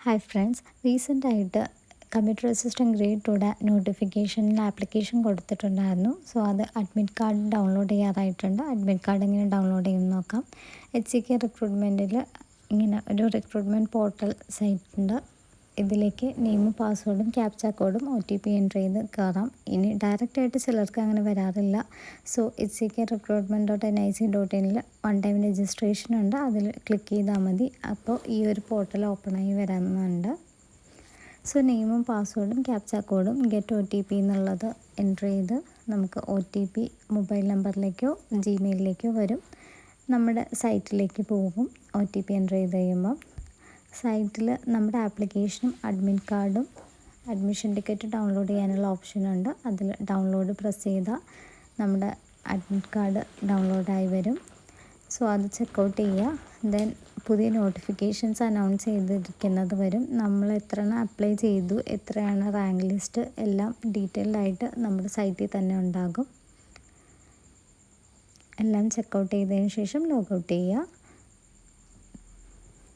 Hi friends, റീസെൻ്റായിട്ട് computer assistant grade 2യുടെ നോട്ടിഫിക്കേഷനിൽ ആപ്ലിക്കേഷൻ കൊടുത്തിട്ടുണ്ടായിരുന്നു. സോ അത് അഡ്മിറ്റ് കാർഡ് ഡൗൺലോഡ് ചെയ്യാറായിട്ടുണ്ട്. അഡ്മിറ്റ് കാർഡ് എങ്ങനെ ഡൗൺലോഡ് ചെയ്യുമെന്ന് നോക്കാം. HCK റിക്രൂട്ട്മെൻറ്റിൽ ഇങ്ങനെ ഒരു റിക്രൂട്ട്മെൻറ്റ് പോർട്ടൽ സൈറ്റ് ഉണ്ട്. ഇതിലേക്ക് നെയിമും പാസ്വേഡും ക്യാപ്ച കോഡും OTP എൻ്റർ ചെയ്ത് കയറാം. ഇനി ഡയറക്റ്റായിട്ട് ചിലർക്ക് അങ്ങനെ വരാറില്ല. So HCK recruitment.nic.in one time registration ഉണ്ട്. അതിൽ ക്ലിക്ക് ചെയ്താൽ മതി. അപ്പോൾ ഈ ഒരു പോർട്ടൽ ഓപ്പണായി വരാവുന്നുണ്ട്. സോ നെയിമും പാസ്വേഡും ക്യാപ്ച കോഡും ഗെറ്റ് OTP എന്നുള്ളത് എൻ്റർ ചെയ്ത് നമുക്ക് OTP മൊബൈൽ നമ്പറിലേക്കോ ജിമെയിലിലേക്കോ വരും. നമ്മുടെ സൈറ്റിലേക്ക് പോകും. OTP എൻ്റർ ചെയ്ത് കഴിയുമ്പോൾ സൈറ്റിൽ നമ്മുടെ ആപ്ലിക്കേഷനും അഡ്മിറ്റ് കാർഡും അഡ്മിഷൻ ടിക്കറ്റ് ഡൗൺലോഡ് ചെയ്യാനുള്ള ഓപ്ഷനുണ്ട്. അതിൽ ഡൗൺലോഡ് പ്രസ് ചെയ്താൽ നമ്മുടെ അഡ്മിറ്റ് കാർഡ് ഡൗൺലോഡായി വരും. സോ അത് ചെക്കൗട്ട് ചെയ്യുക. ദെൻ പുതിയ നോട്ടിഫിക്കേഷൻസ് അനൗൺസ് ചെയ്തിരിക്കുന്നത് വരും. നമ്മൾ എത്രയാണ് അപ്ലൈ ചെയ്തു, എത്രയാണ് റാങ്ക് ലിസ്റ്റ്, എല്ലാം ഡീറ്റെയിൽഡായിട്ട് നമ്മുടെ സൈറ്റിൽ തന്നെ ഉണ്ടാകും. എല്ലാം ചെക്കൗട്ട് ചെയ്തതിന് ശേഷം ലോഗൗട്ട് ചെയ്യുക.